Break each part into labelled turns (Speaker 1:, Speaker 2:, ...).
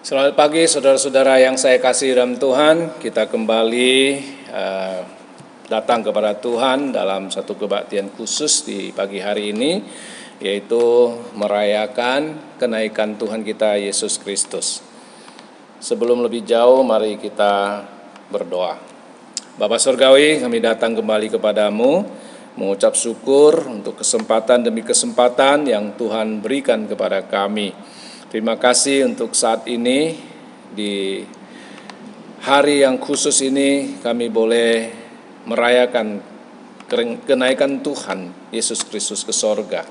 Speaker 1: Selamat pagi saudara-saudara yang saya kasih dalam Tuhan. Kita kembali datang kepada Tuhan dalam satu kebaktian khusus di pagi hari ini, yaitu merayakan kenaikan Tuhan kita Yesus Kristus. Sebelum lebih jauh, mari kita berdoa. Bapa Surgawi, kami datang kembali kepadamu, mengucap syukur untuk kesempatan demi kesempatan yang Tuhan berikan kepada kami. Terima kasih untuk saat ini, di hari yang khusus ini kami boleh merayakan kenaikan Tuhan Yesus Kristus ke sorga.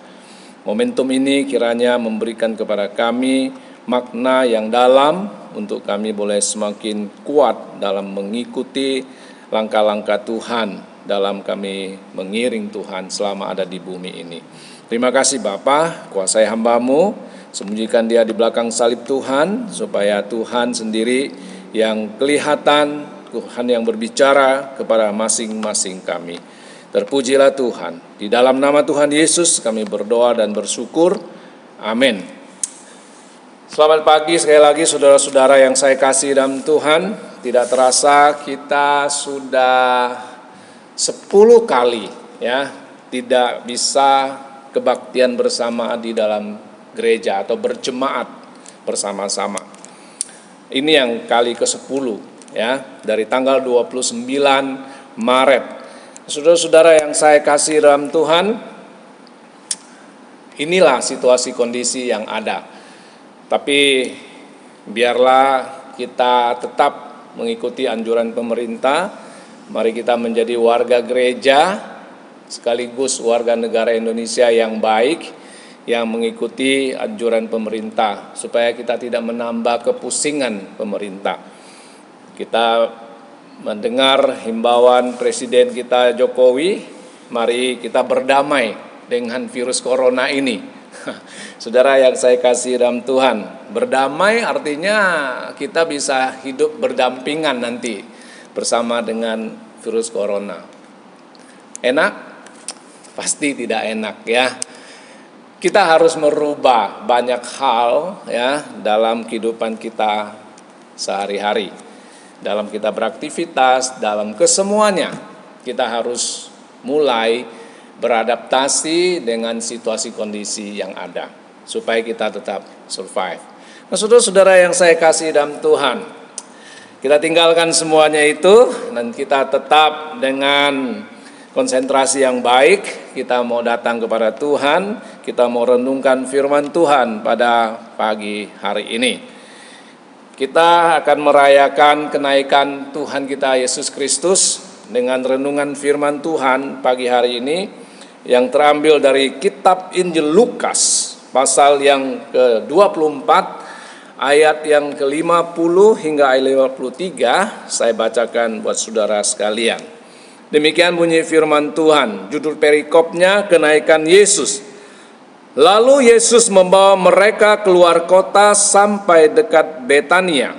Speaker 1: Momentum ini kiranya memberikan kepada kami makna yang dalam untuk kami boleh semakin kuat dalam mengikuti langkah-langkah Tuhan, dalam kami mengiring Tuhan selama ada di bumi ini. Terima kasih Bapa, kuasai hamba-Mu, sembunyikan dia di belakang salib Tuhan, supaya Tuhan sendiri yang kelihatan, Tuhan yang berbicara kepada masing-masing kami. Terpujilah Tuhan. Di dalam nama Tuhan Yesus kami berdoa dan bersyukur. Amin. Selamat pagi sekali lagi saudara-saudara yang saya kasih dalam Tuhan. Tidak terasa kita sudah 10 kali tidak bisa kebaktian bersama di dalam gereja atau berjemaat bersama-sama. Ini yang kali ke-10 dari tanggal 29 Maret. Saudara-saudara yang saya kasih dalam Tuhan, inilah situasi kondisi yang ada. Tapi biarlah kita tetap mengikuti anjuran pemerintah. Mari kita menjadi warga gereja sekaligus warga negara Indonesia yang baik, yang mengikuti anjuran pemerintah, supaya kita tidak menambah kepusingan pemerintah. Kita mendengar himbauan Presiden kita Jokowi, mari kita berdamai dengan virus corona ini. Saudara yang saya kasih dalam Tuhan, berdamai artinya kita bisa hidup berdampingan nanti bersama dengan virus corona. Enak? Pasti tidak enak ya. Kita harus merubah banyak hal dalam kehidupan kita sehari-hari. Dalam kita beraktivitas, dalam kesemuanya kita harus mulai beradaptasi dengan situasi kondisi yang ada supaya kita tetap survive. Nah, saudara-saudara yang saya kasih dalam Tuhan, kita tinggalkan semuanya itu dan kita tetap dengan konsentrasi yang baik. Kita mau datang kepada Tuhan, kita mau renungkan firman Tuhan pada pagi hari ini. Kita akan merayakan kenaikan Tuhan kita Yesus Kristus dengan renungan firman Tuhan pagi hari ini yang terambil dari kitab Injil Lukas pasal yang ke-24 ayat yang ke-50 hingga ayat 53. Saya bacakan buat saudara sekalian. Demikian bunyi firman Tuhan, judul perikopnya kenaikan Yesus. Lalu Yesus membawa mereka keluar kota sampai dekat Betania.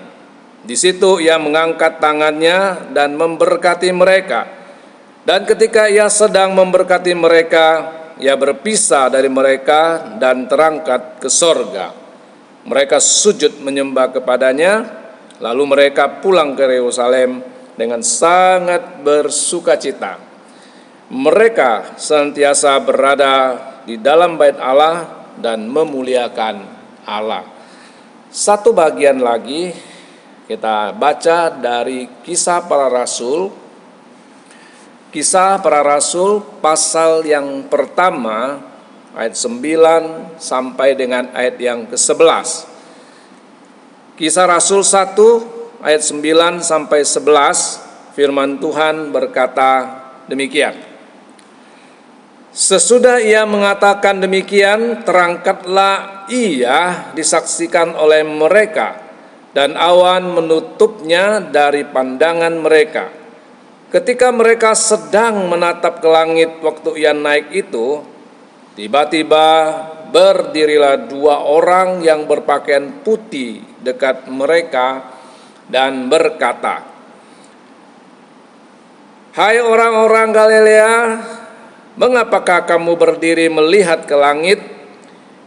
Speaker 1: Di situ ia mengangkat tangannya dan memberkati mereka. Dan ketika ia sedang memberkati mereka, ia berpisah dari mereka dan terangkat ke sorga. Mereka sujud menyembah kepadanya, lalu mereka pulang ke Yerusalem dengan sangat bersukacita. Mereka senantiasa berada di dalam bait Allah dan memuliakan Allah. Satu bagian lagi kita baca dari Kisah Para Rasul. Kisah Para Rasul pasal yang pertama ayat 9 sampai dengan ayat yang ke-11. Kisah Rasul 1 ayat 9 sampai 11, firman Tuhan berkata demikian. Sesudah ia mengatakan demikian, terangkatlah ia disaksikan oleh mereka, dan awan menutupnya dari pandangan mereka. Ketika mereka sedang menatap ke langit waktu ia naik itu, tiba-tiba berdirilah 2 orang yang berpakaian putih dekat mereka dan berkata, "Hai orang-orang Galilea, mengapakah kamu berdiri melihat ke langit?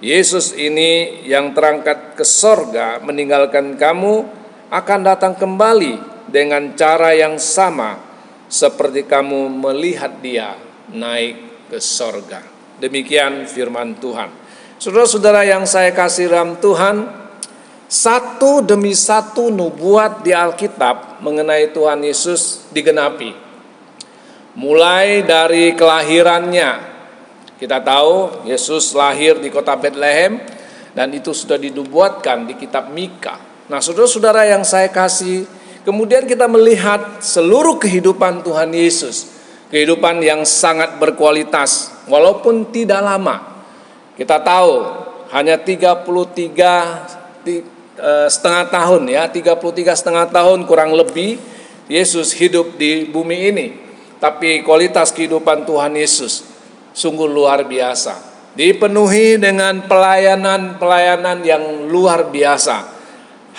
Speaker 1: Yesus ini yang terangkat ke sorga meninggalkan kamu akan datang kembali dengan cara yang sama seperti kamu melihat dia naik ke sorga. Demikian firman Tuhan. Saudara-saudara yang saya kasih dalam Tuhan, satu demi satu nubuat di Alkitab mengenai Tuhan Yesus digenapi. Mulai dari kelahirannya, kita tahu Yesus lahir di kota Bethlehem dan itu sudah dinubuatkan di kitab Mika. Nah, saudara-saudara yang saya kasih, kemudian kita melihat seluruh kehidupan Tuhan Yesus, kehidupan yang sangat berkualitas walaupun tidak lama. Kita tahu hanya 33,5 tahun ya, 33,5 tahun kurang lebih Yesus hidup di bumi ini. Tapi kualitas kehidupan Tuhan Yesus sungguh luar biasa. Dipenuhi dengan pelayanan yang luar biasa.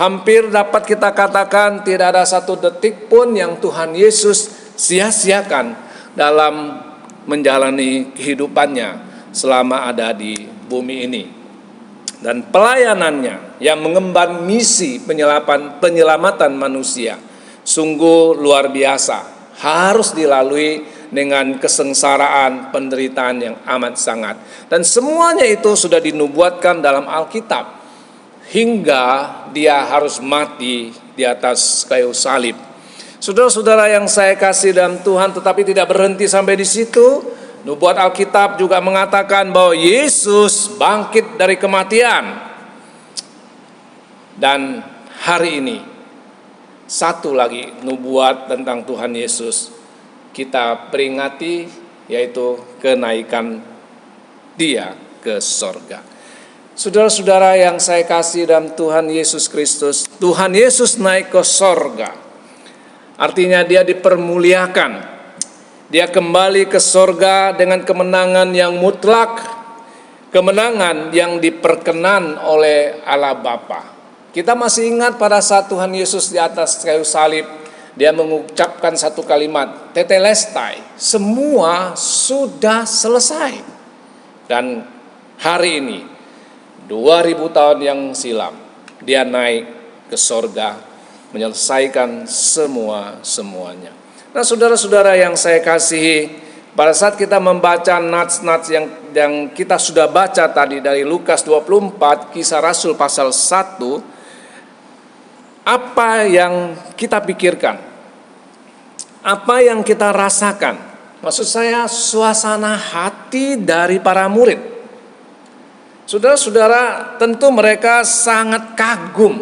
Speaker 1: Hampir dapat kita katakan tidak ada satu detik pun yang Tuhan Yesus sia-siakan dalam menjalani kehidupannya selama ada di bumi ini. Dan pelayanannya yang mengemban misi penyelamatan manusia sungguh luar biasa. Harus dilalui dengan kesengsaraan, penderitaan yang amat sangat. Dan semuanya itu sudah dinubuatkan dalam Alkitab. Hingga dia harus mati di atas kayu salib. Saudara-saudara yang saya kasih dalam Tuhan, tetapi tidak berhenti sampai di situ. Nubuat Alkitab juga mengatakan bahwa Yesus bangkit dari kematian. Dan hari ini, satu lagi nubuat tentang Tuhan Yesus kita peringati, yaitu kenaikan dia ke sorga. Saudara-saudara yang saya kasih dalam Tuhan Yesus Kristus, Tuhan Yesus naik ke sorga, artinya dia dipermuliakan. Dia kembali ke sorga dengan kemenangan yang mutlak, kemenangan yang diperkenan oleh Allah Bapa. Kita masih ingat pada saat Tuhan Yesus di atas kayu salib, dia mengucapkan satu kalimat, tetelestai, semua sudah selesai. Dan hari ini, 2000 tahun yang silam, dia naik ke sorga, menyelesaikan semuanya. Nah, saudara-saudara yang saya kasihi, pada saat kita membaca nats-nats yang kita sudah baca tadi dari Lukas 24, Kisah Rasul pasal 1, apa yang kita pikirkan? Apa yang kita rasakan? Maksud saya suasana hati dari para murid. Saudara-saudara, tentu mereka sangat kagum.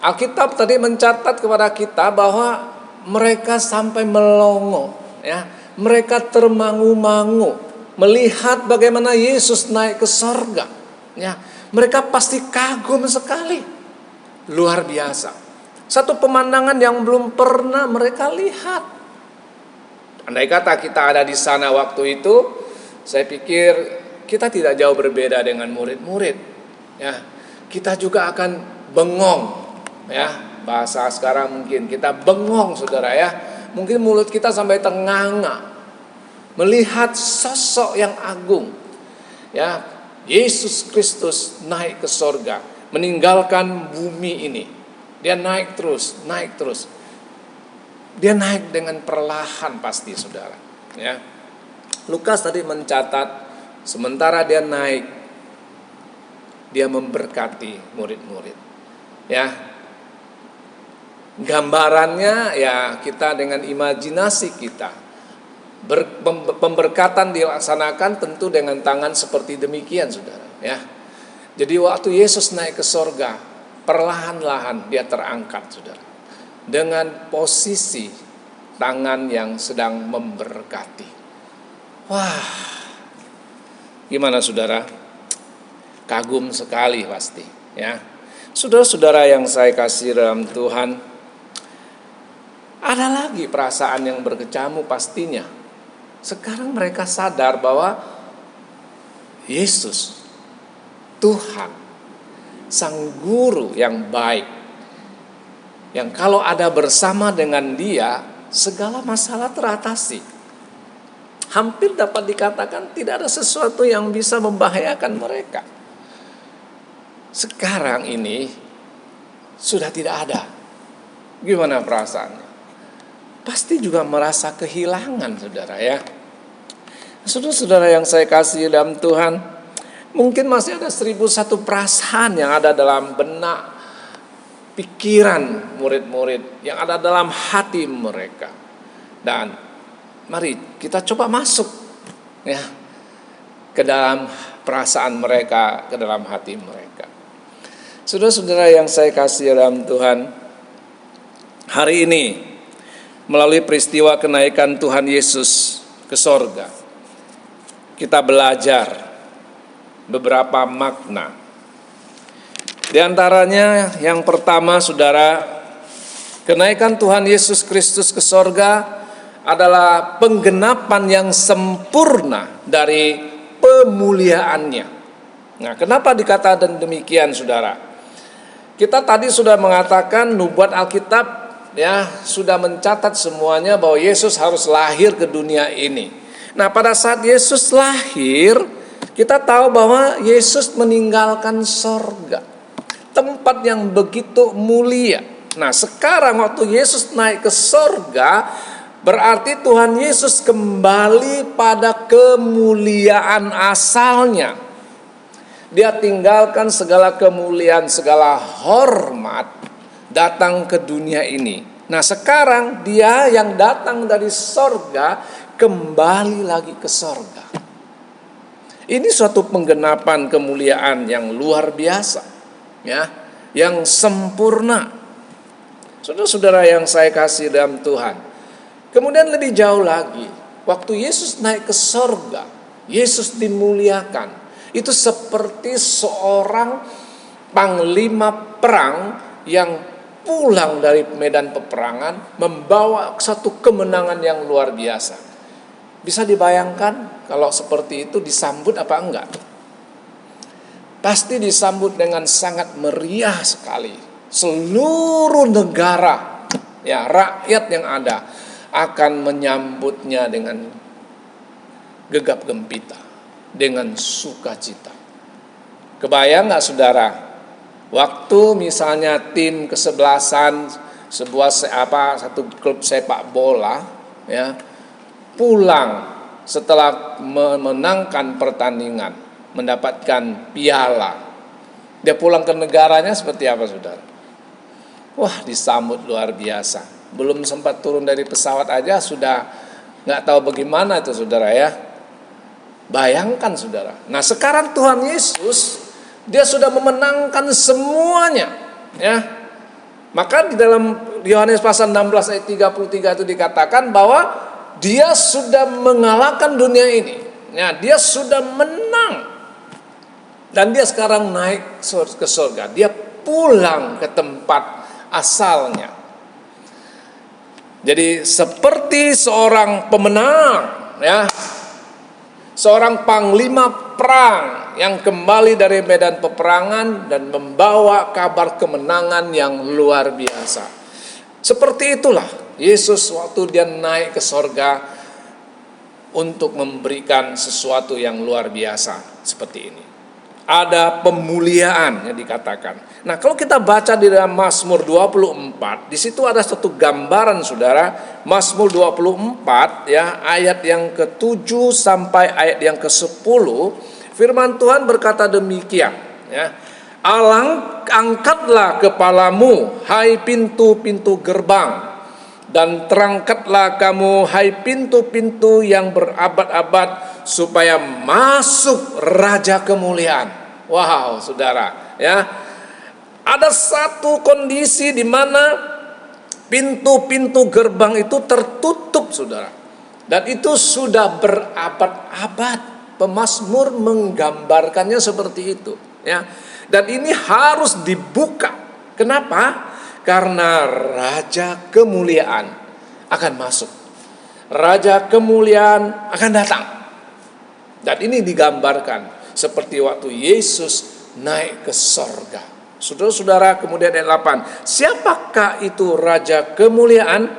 Speaker 1: Alkitab tadi mencatat kepada kita bahwa mereka sampai melongo, ya. Mereka termangu-mangu melihat bagaimana Yesus naik ke sorga, ya. Mereka pasti kagum sekali. Luar biasa. Satu pemandangan yang belum pernah mereka lihat. Andai kata kita ada di sana waktu itu, saya pikir kita tidak jauh berbeda dengan murid-murid. Ya, kita juga akan bengong. Ya, bahasa sekarang mungkin kita bengong, saudara ya. Mungkin mulut kita sampai tenganga melihat sosok yang agung. Ya, Yesus Kristus naik ke sorga, meninggalkan bumi ini. Dia naik terus. Dia naik dengan perlahan pasti, saudara. Ya. Lukas tadi mencatat, sementara dia naik, dia memberkati murid-murid. Ya. Gambarannya ya kita dengan imajinasi kita. Pemberkatan dilaksanakan tentu dengan tangan seperti demikian, saudara. Ya. Jadi waktu Yesus naik ke sorga, perlahan-lahan dia terangkat, saudara. Dengan posisi tangan yang sedang memberkati. Wah, gimana saudara? Kagum sekali pasti, ya. Saudara-saudara yang saya kasih dalam Tuhan, ada lagi perasaan yang berkecamuk pastinya. Sekarang mereka sadar bahwa Yesus, Tuhan, Sang Guru yang baik, yang kalau ada bersama dengan dia, segala masalah teratasi. hampir dapat dikatakan tidak ada sesuatu yang bisa membahayakan mereka. Sekarang ini sudah tidak ada. Gimana perasaannya? Pasti juga merasa kehilangan, saudara ya. Saudara-saudara yang saya kasih dalam Tuhan, mungkin masih ada 1001 perasaan yang ada dalam benak, pikiran murid-murid, yang ada dalam hati mereka. Dan mari kita coba masuk ya ke dalam perasaan mereka, ke dalam hati mereka. Saudara-saudara yang saya kasih dalam Tuhan, hari ini melalui peristiwa kenaikan Tuhan Yesus ke sorga, kita belajar beberapa makna. Di antaranya yang pertama, saudara, kenaikan Tuhan Yesus Kristus ke sorga adalah penggenapan yang sempurna dari pemuliaannya. Nah, kenapa dikatakan demikian, saudara? Kita tadi sudah mengatakan nubuat Alkitab ya sudah mencatat semuanya bahwa Yesus harus lahir ke dunia ini. Nah, pada saat Yesus lahir, kita tahu bahwa Yesus meninggalkan sorga, tempat yang begitu mulia. Nah, sekarang waktu Yesus naik ke sorga, berarti Tuhan Yesus kembali pada kemuliaan asalnya. Dia tinggalkan segala kemuliaan, segala hormat, datang ke dunia ini. Nah, sekarang dia yang datang dari sorga kembali lagi ke sorga. Ini suatu penggenapan kemuliaan yang luar biasa, ya, yang sempurna. Saudara-saudara yang saya kasih dalam Tuhan. Kemudian lebih jauh lagi, waktu Yesus naik ke sorga, Yesus dimuliakan. Itu seperti seorang panglima perang yang pulang dari medan peperangan membawa satu kemenangan yang luar biasa. Bisa dibayangkan kalau seperti itu disambut apa enggak? Pasti disambut dengan sangat meriah sekali. Seluruh negara, ya, rakyat yang ada akan menyambutnya dengan gegap gempita, dengan sukacita. Kebayang enggak, saudara? Waktu misalnya tim kesebelasan satu klub sepak bola ya pulang setelah memenangkan pertandingan, mendapatkan piala, dia pulang ke negaranya seperti apa, saudara? Wah, disambut luar biasa. Belum sempat turun dari pesawat aja sudah nggak tahu bagaimana itu, saudara ya. Bayangkan, saudara. Nah, sekarang Tuhan Yesus dia sudah memenangkan semuanya, ya. Maka di dalam Yohanes pasal 16 ayat 33 itu dikatakan bahwa dia sudah mengalahkan dunia ini. Ya, dia sudah menang. Dan dia sekarang naik ke surga. Dia pulang ke tempat asalnya. Jadi seperti seorang pemenang, ya. Seorang panglima perang yang kembali dari medan peperangan dan membawa kabar kemenangan yang luar biasa. Seperti itulah Yesus waktu dia naik ke sorga untuk memberikan sesuatu yang luar biasa seperti ini. Ada pemuliaan yang dikatakan. Nah, kalau kita baca di dalam Mazmur 24, di situ ada satu gambaran, saudara. Mazmur 24 ya, ayat yang ke-7 sampai ayat yang ke-10, firman Tuhan berkata demikian, ya. Angkatlah kepalamu, hai pintu-pintu gerbang, dan terangkatlah kamu, hai pintu-pintu yang berabad-abad, supaya masuk Raja kemuliaan. Wow, saudara, ya. Ada satu kondisi di mana pintu-pintu gerbang itu tertutup, saudara. Dan itu sudah berabad-abad. Pemazmur menggambarkannya seperti itu, ya. Dan ini harus dibuka. Kenapa? Karena Raja kemuliaan akan masuk. Raja kemuliaan akan datang. Dan ini digambarkan seperti waktu Yesus naik ke sorga. Saudara-saudara, kemudian ayat 8. Siapakah itu Raja kemuliaan?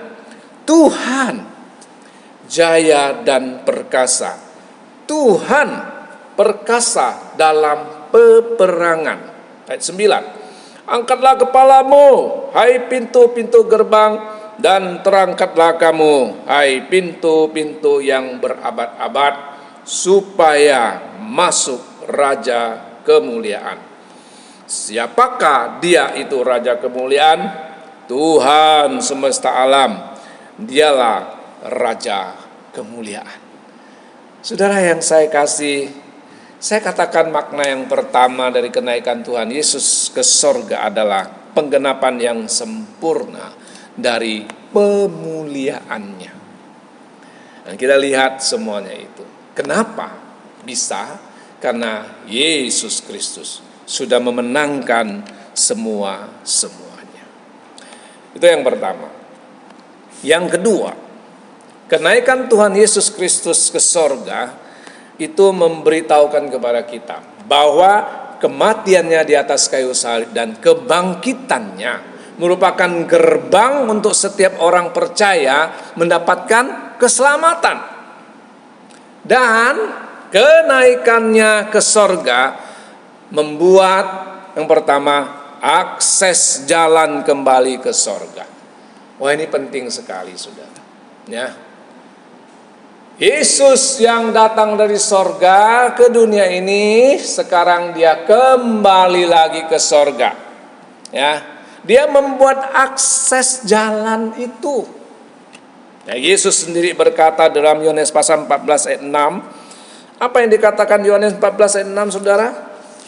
Speaker 1: Tuhan, jaya dan perkasa. Tuhan perkasa dalam peperangan. Ayat 9. Angkatlah kepalamu, hai pintu-pintu gerbang, dan terangkatlah kamu, hai pintu-pintu yang berabad-abad, supaya masuk Raja kemuliaan. Siapakah dia itu Raja kemuliaan? Tuhan semesta alam. Dialah Raja kemuliaan. Saudara yang saya kasih, saya katakan makna yang pertama dari kenaikan Tuhan Yesus ke sorga adalah penggenapan yang sempurna dari pemuliaannya. Dan kita lihat semuanya itu. Kenapa bisa? Karena Yesus Kristus sudah memenangkan semuanya. Itu yang pertama. Yang kedua, kenaikan Tuhan Yesus Kristus ke sorga itu memberitahukan kepada kita bahwa kematiannya di atas kayu salib dan kebangkitannya merupakan gerbang untuk setiap orang percaya mendapatkan keselamatan. Dan kenaikannya ke sorga membuat yang pertama akses jalan kembali ke sorga. Wah, ini penting sekali, saudara. Ya, Yesus yang datang dari sorga ke dunia ini, sekarang dia kembali lagi ke sorga. Ya, dia membuat akses jalan itu. Ya, Yesus sendiri berkata dalam Yohanes pasal 14 ayat 6. Apa yang dikatakan Yohanes 14 ayat 6, saudara?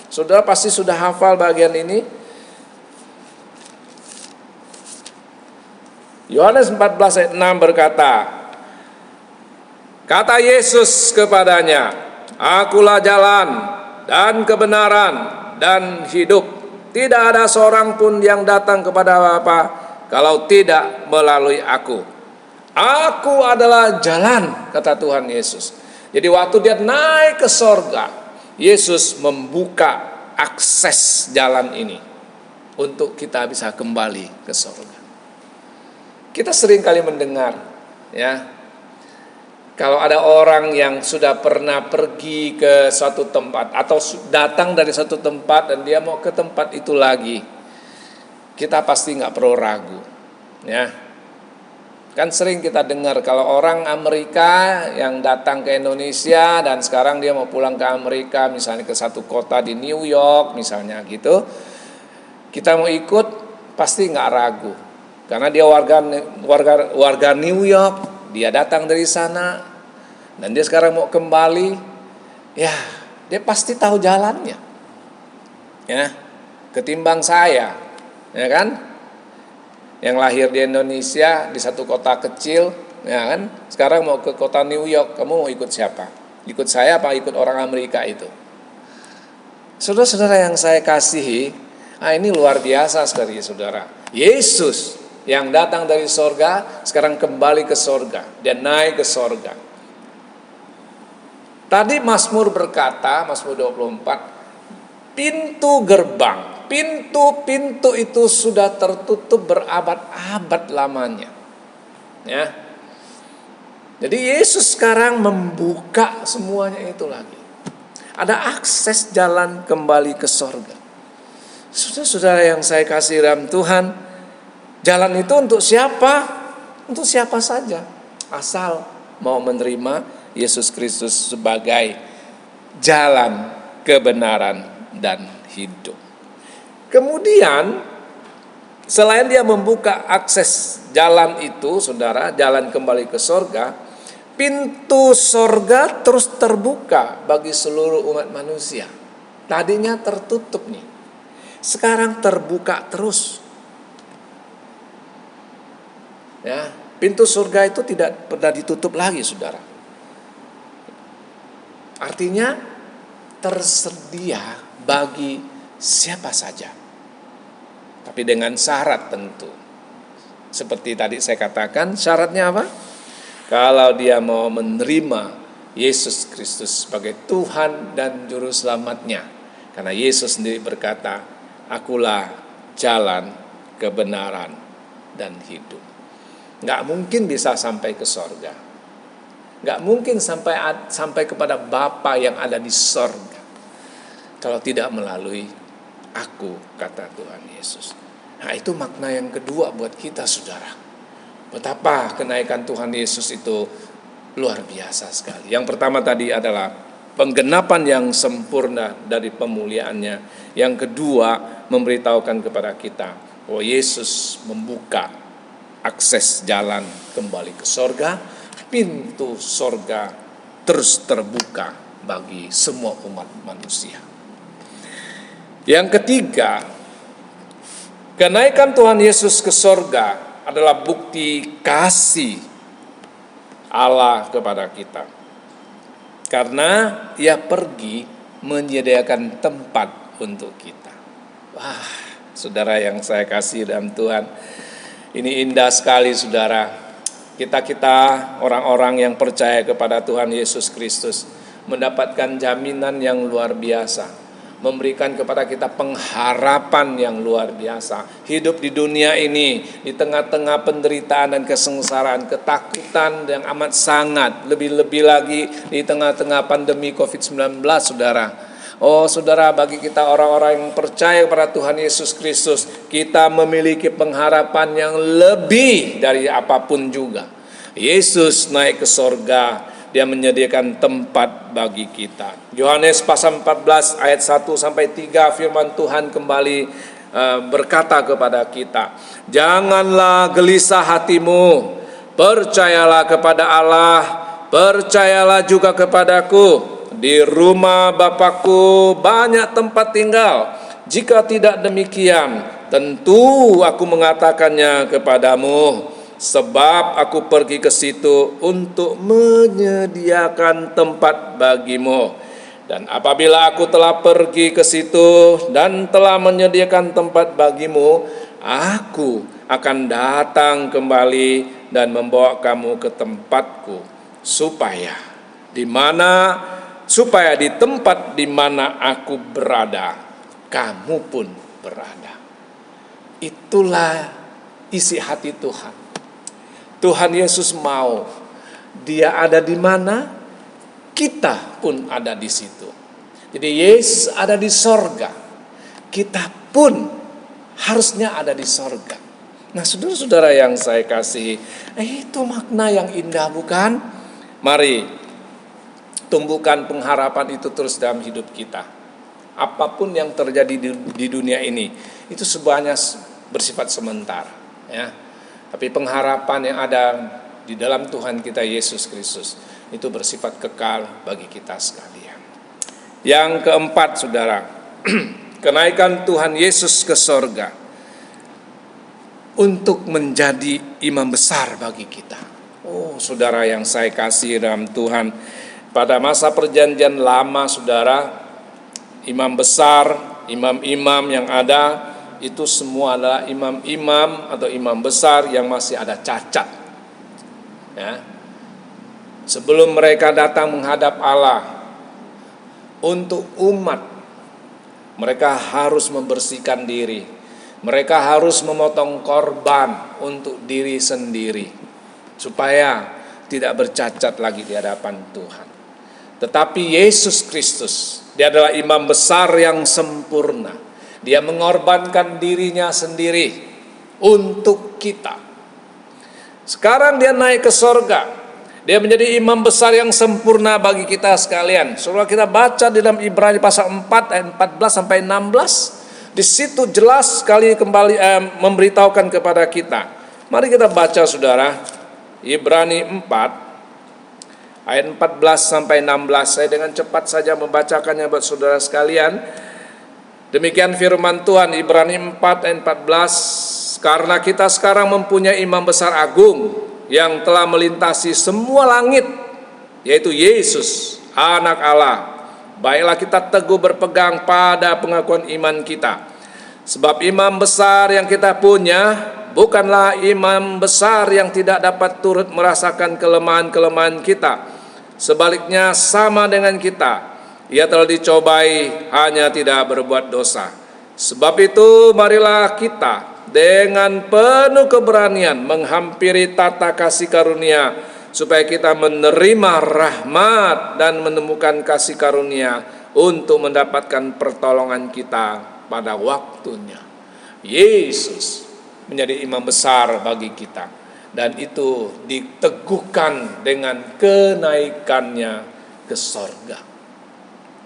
Speaker 1: Saudara pasti sudah hafal bagian ini. Yohanes 14 ayat 6 berkata, kata Yesus kepadanya, akulah jalan dan kebenaran dan hidup. Tidak ada seorang pun yang datang kepada Bapa kalau tidak melalui aku. Aku adalah jalan, kata Tuhan Yesus. Jadi waktu dia naik ke sorga, Yesus membuka akses jalan ini untuk kita bisa kembali ke sorga. Kita sering kali mendengar, ya, kalau ada orang yang sudah pernah pergi ke suatu tempat atau datang dari suatu tempat dan dia mau ke tempat itu lagi, kita pasti nggak perlu ragu, ya. Kan sering kita dengar kalau orang Amerika yang datang ke Indonesia dan sekarang dia mau pulang ke Amerika, misalnya ke satu kota di New York misalnya gitu, kita mau ikut pasti nggak ragu, karena dia warga New York, dia datang dari sana dan dia sekarang mau kembali, ya dia pasti tahu jalannya, ya, ketimbang saya, ya kan, yang lahir di Indonesia di satu kota kecil, ya kan, sekarang mau ke kota New York, kamu mau ikut siapa? Ikut saya apa ikut orang Amerika itu? Saudara-saudara yang saya kasihi, ini luar biasa sekali, saudara. Yesus yang datang dari sorga sekarang kembali ke sorga, dia naik ke sorga. Tadi Mazmur berkata, Mazmur 24, pintu gerbang, pintu-pintu itu sudah tertutup berabad-abad lamanya. Ya. Jadi Yesus sekarang membuka semuanya itu lagi. Ada akses jalan kembali ke sorga. Saudara-saudara yang saya kasih dalam Tuhan, jalan itu untuk siapa? Untuk siapa saja, asal mau menerima Yesus Kristus sebagai jalan kebenaran dan hidup. Kemudian selain dia membuka akses jalan itu, saudara, jalan kembali ke sorga, pintu sorga terus terbuka bagi seluruh umat manusia. Tadinya tertutup nih, sekarang terbuka terus. Ya, pintu surga itu tidak pernah ditutup lagi, saudara. Artinya tersedia bagi siapa saja, tapi dengan syarat tentu. Seperti tadi saya katakan, syaratnya apa? Kalau dia mau menerima Yesus Kristus sebagai Tuhan dan Juru Selamatnya. Karena Yesus sendiri berkata, akulah jalan, kebenaran, dan hidup. Nggak mungkin bisa sampai ke sorga Gak mungkin sampai kepada Bapa yang ada di sorga kalau tidak melalui aku, kata Tuhan Yesus. Nah, itu makna yang kedua buat kita, saudara. Betapa kenaikan Tuhan Yesus itu luar biasa sekali. Yang pertama tadi adalah penggenapan yang sempurna dari pemuliaannya. Yang kedua, memberitahukan kepada kita bahwa Yesus membuka akses jalan kembali ke sorga. Pintu sorga terus terbuka bagi semua umat manusia. Yang ketiga, kenaikan Tuhan Yesus ke sorga adalah bukti kasih Allah kepada kita. Karena Ia pergi menyediakan tempat untuk kita. Wah, saudara yang saya kasih dalam Tuhan, ini indah sekali, saudara. Kita orang-orang yang percaya kepada Tuhan Yesus Kristus mendapatkan jaminan yang luar biasa, memberikan kepada kita pengharapan yang luar biasa. Hidup di dunia ini di tengah-tengah penderitaan dan kesengsaraan, ketakutan yang amat sangat, lebih-lebih lagi di tengah-tengah pandemi COVID-19, saudara. Oh saudara, bagi kita orang-orang yang percaya kepada Tuhan Yesus Kristus, kita memiliki pengharapan yang lebih dari apapun juga. Yesus naik ke sorga, Dia menyediakan tempat bagi kita. Yohanes pasal 14 ayat 1-3 firman Tuhan kembali berkata kepada kita, janganlah gelisah hatimu, percayalah kepada Allah, percayalah juga kepadaku. Di rumah Bapakku banyak tempat tinggal. Jika tidak demikian, tentu aku mengatakannya kepadamu. Sebab aku pergi ke situ untuk menyediakan tempat bagimu. Dan apabila aku telah pergi ke situ dan telah menyediakan tempat bagimu, aku akan datang kembali dan membawa kamu ke tempatku, supaya di tempat di mana aku berada, kamu pun berada. Itulah isi hati Tuhan. Tuhan Yesus mau Dia ada di mana, kita pun ada di situ. Jadi Yesus ada di sorga, kita pun harusnya ada di sorga. Nah, saudara-saudara yang saya kasih, itu makna yang indah, bukan? Mari tumbuhkan pengharapan itu terus dalam hidup kita. Apapun yang terjadi di dunia ini, itu semuanya bersifat sementara, ya. Tapi pengharapan yang ada di dalam Tuhan kita Yesus Kristus itu bersifat kekal bagi kita sekalian. Yang keempat, saudara, kenaikan Tuhan Yesus ke sorga untuk menjadi imam besar bagi kita. Oh, saudara yang saya kasih dalam Tuhan, pada masa perjanjian lama, saudara, imam besar, imam-imam yang ada itu semua adalah imam-imam atau imam besar yang masih ada cacat, ya. Sebelum mereka datang menghadap Allah untuk umat, mereka harus membersihkan diri. Mereka harus memotong korban untuk diri sendiri supaya tidak bercacat lagi di hadapan Tuhan. Tetapi Yesus Kristus, Dia adalah imam besar yang sempurna. Dia mengorbankan dirinya sendiri untuk kita. Sekarang Dia naik ke sorga. Dia menjadi imam besar yang sempurna bagi kita sekalian. Saudara, kita baca di dalam Ibrani pasal 4 ayat 14-16. Di situ jelas sekali kembali memberitahukan kepada kita. Mari kita baca, saudara. Ibrani 4 ayat 14-16. Saya dengan cepat saja membacakannya buat saudara sekalian. Demikian firman Tuhan, Ibrani 4 ayat 14, karena kita sekarang mempunyai imam besar agung yang telah melintasi semua langit, yaitu Yesus, anak Allah. Baiklah kita teguh berpegang pada pengakuan iman kita. Sebab imam besar yang kita punya bukanlah imam besar yang tidak dapat turut merasakan kelemahan-kelemahan kita. Sebaliknya sama dengan kita. Ia telah dicobai, hanya tidak berbuat dosa. Sebab itu marilah kita dengan penuh keberanian menghampiri tata kasih karunia, supaya kita menerima rahmat dan menemukan kasih karunia untuk mendapatkan pertolongan kita pada waktunya. Yesus menjadi imam besar bagi kita, dan itu diteguhkan dengan kenaikannya ke sorga.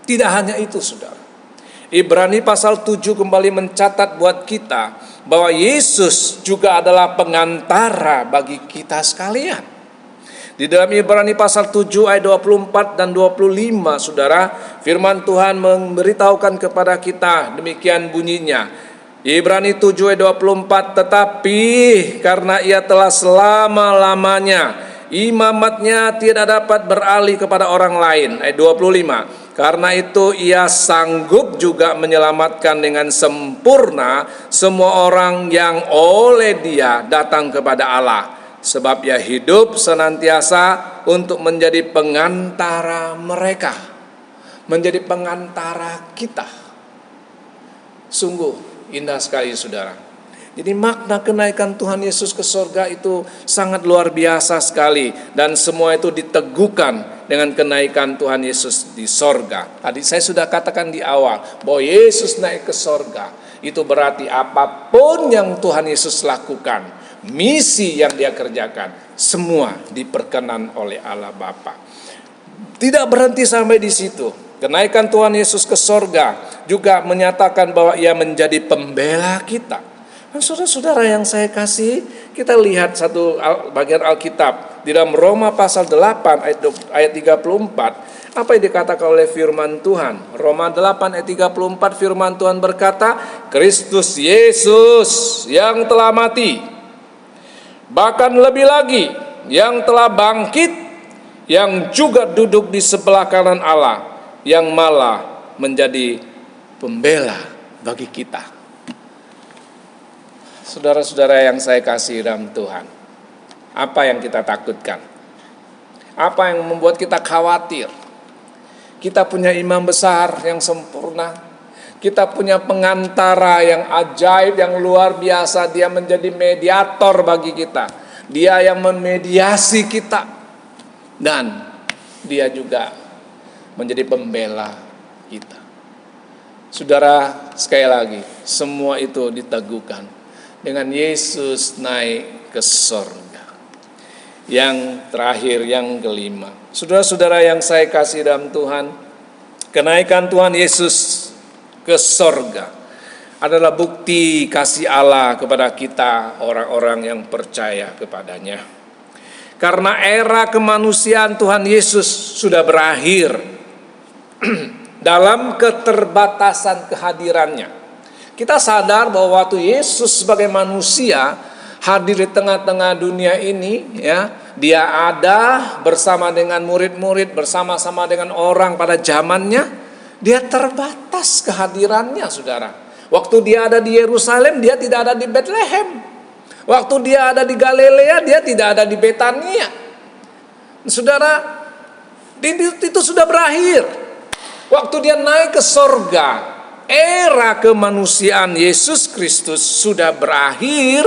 Speaker 1: Tidak hanya itu, saudara. Ibrani pasal 7 kembali mencatat buat kita bahwa Yesus juga adalah pengantara bagi kita sekalian. Di dalam Ibrani pasal 7 ayat 24 dan 25, saudara, firman Tuhan memberitahukan kepada kita, demikian bunyinya. Ibrani 7 ayat 24, tetapi karena ia telah selama-lamanya imamatnya tidak dapat beralih kepada orang lain. Ayat 25, karena itu ia sanggup juga menyelamatkan dengan sempurna semua orang yang oleh dia datang kepada Allah. Sebab ia hidup senantiasa untuk menjadi pengantara mereka, menjadi pengantara kita. Sungguh indah sekali, saudara. Jadi makna kenaikan Tuhan Yesus ke sorga itu sangat luar biasa sekali, dan semua itu diteguhkan dengan kenaikan Tuhan Yesus di sorga. Tadi saya sudah katakan di awal bahwa Yesus naik ke sorga, itu berarti apapun yang Tuhan Yesus lakukan, misi yang dia kerjakan, semua diperkenan oleh Allah Bapa. Tidak berhenti sampai di situ. Kenaikan Tuhan Yesus ke sorga juga menyatakan bahwa ia menjadi pembela kita. Dan saudara-saudara yang saya kasih, kita lihat satu bagian Alkitab di dalam Roma pasal 8 ayat 34. Apa yang dikatakan oleh firman Tuhan? Roma 8 ayat 34, firman Tuhan berkata, Kristus Yesus yang telah mati, bahkan lebih lagi yang telah bangkit, yang juga duduk di sebelah kanan Allah, yang malah menjadi pembela bagi kita. Saudara-saudara yang saya kasih dalam Tuhan, apa yang kita takutkan? Apa yang membuat kita khawatir? Kita punya imam besar yang sempurna, kita punya pengantara yang ajaib, yang luar biasa. Dia menjadi mediator bagi kita, dia yang memediasi kita, dan dia juga menjadi pembela kita. Saudara, sekali lagi, semua itu diteguhkan dengan Yesus naik ke sorga. Yang terakhir, yang kelima, saudara-saudara yang saya kasih dalam Tuhan, kenaikan Tuhan Yesus ke sorga adalah bukti kasih Allah kepada kita, orang-orang yang percaya kepadanya. Karena era kemanusiaan Tuhan Yesus sudah berakhir dalam keterbatasan kehadirannya. Kita sadar bahwa waktu Yesus sebagai manusia hadir di tengah-tengah dunia ini, ya, dia ada bersama dengan murid-murid, bersama-sama dengan orang pada zamannya, dia terbatas kehadirannya, saudara. Waktu dia ada di Yerusalem, dia tidak ada di Bethlehem. Waktu dia ada di Galilea, dia tidak ada di Betania. Saudara, itu sudah berakhir. Waktu dia naik ke sorga, era kemanusiaan Yesus Kristus sudah berakhir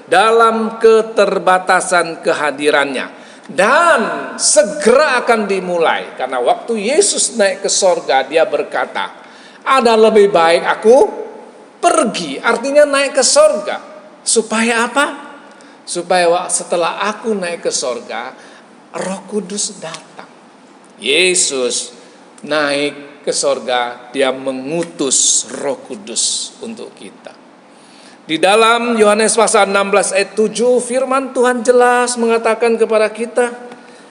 Speaker 1: dalam keterbatasan kehadirannya, dan segera akan dimulai. Karena waktu Yesus naik ke sorga, dia berkata, ada lebih baik aku pergi, artinya naik ke sorga. Supaya apa? Supaya setelah aku naik ke sorga, Roh Kudus datang. Yesus naik ke sorga, dia mengutus Roh Kudus untuk kita. Di dalam Yohanes pasal 16 ayat 7, firman Tuhan jelas mengatakan kepada kita.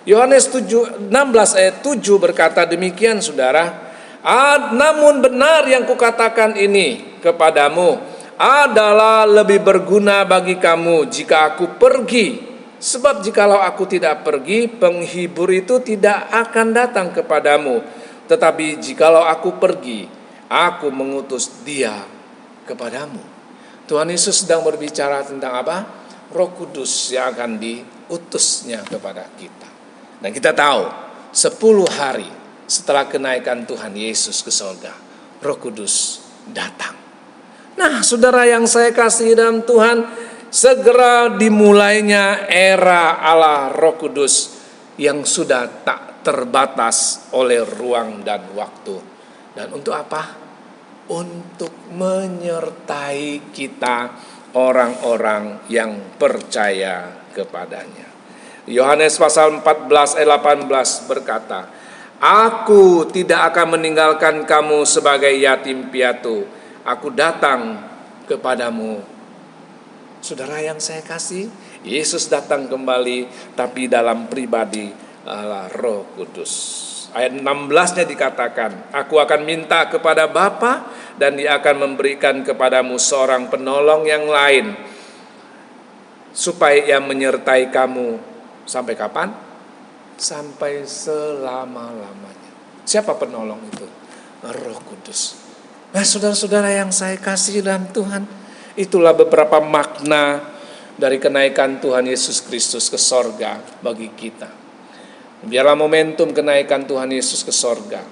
Speaker 1: Yohanes 16 ayat 7 berkata demikian, saudara. Namun benar yang kukatakan ini kepadamu adalah lebih berguna bagi kamu jika aku pergi. Sebab jikalau aku tidak pergi, penghibur itu tidak akan datang kepadamu. Tetapi jikalau aku pergi, aku mengutus dia kepadamu. Tuhan Yesus sedang berbicara tentang apa? Roh Kudus yang akan diutusnya kepada kita. Dan kita tahu 10 hari setelah kenaikan Tuhan Yesus ke sorga, Roh Kudus datang. Nah, saudara yang saya kasih dalam Tuhan, segera dimulainya era Allah Roh Kudus yang sudah tak terbatas oleh ruang dan waktu. Dan untuk apa? Untuk menyertai kita, orang-orang yang percaya kepadanya. Yohanes pasal 14 ayat 18 berkata, Aku tidak akan meninggalkan kamu sebagai yatim piatu. Aku datang kepadamu. Saudara yang saya kasih, Yesus datang kembali, tapi dalam pribadi Allah Roh Kudus. Ayat 16-nya dikatakan, Aku akan minta kepada Bapa, dan Dia akan memberikan kepadamu seorang penolong yang lain, supaya Ia menyertai kamu sampai kapan? Sampai selama-lamanya. Siapa penolong itu? Roh Kudus. Nah, saudara-saudara yang saya kasih dalam Tuhan, itulah beberapa makna dari kenaikan Tuhan Yesus Kristus ke sorga bagi kita. Biarlah momentum kenaikan Tuhan Yesus ke sorga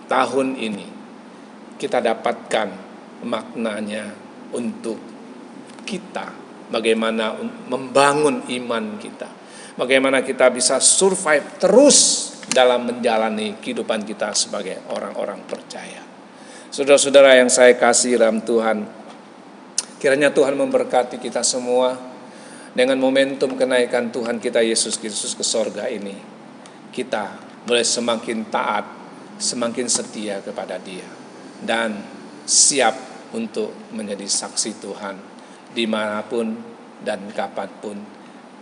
Speaker 1: tahun ini kita dapatkan maknanya untuk kita, bagaimana membangun iman kita, bagaimana kita bisa survive terus dalam menjalani kehidupan kita sebagai orang-orang percaya. Saudara-saudara yang saya kasih dalam Tuhan, kiranya Tuhan memberkati kita semua dengan momentum kenaikan Tuhan kita Yesus Kristus ke sorga ini. Kita boleh semakin taat, semakin setia kepada Dia, dan siap untuk menjadi saksi Tuhan dimanapun dan kapanpun,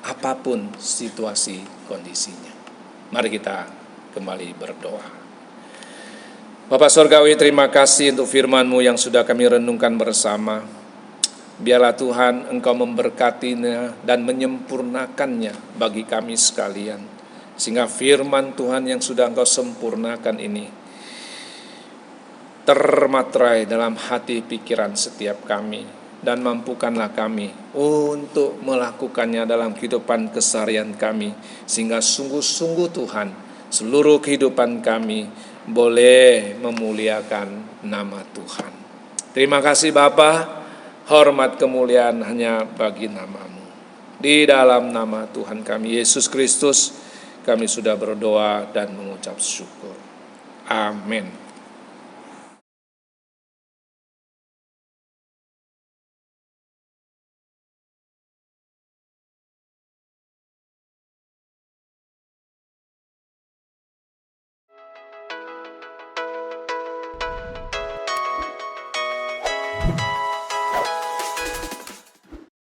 Speaker 1: apapun situasi kondisinya. Mari kita kembali berdoa. Bapa Surgawi, terima kasih untuk firman-Mu yang sudah kami renungkan bersama. Biarlah Tuhan Engkau memberkatinya dan menyempurnakannya bagi kami sekalian, sehingga firman Tuhan yang sudah Engkau sempurnakan ini termaterai dalam hati pikiran setiap kami, dan mampukanlah kami untuk melakukannya dalam kehidupan keseharian kami, sehingga sungguh-sungguh Tuhan, seluruh kehidupan kami boleh memuliakan nama Tuhan. Terima kasih Bapa, hormat kemuliaan hanya bagi nama-Mu. Di dalam nama Tuhan kami Yesus Kristus, kami sudah berdoa dan mengucap syukur. Amin.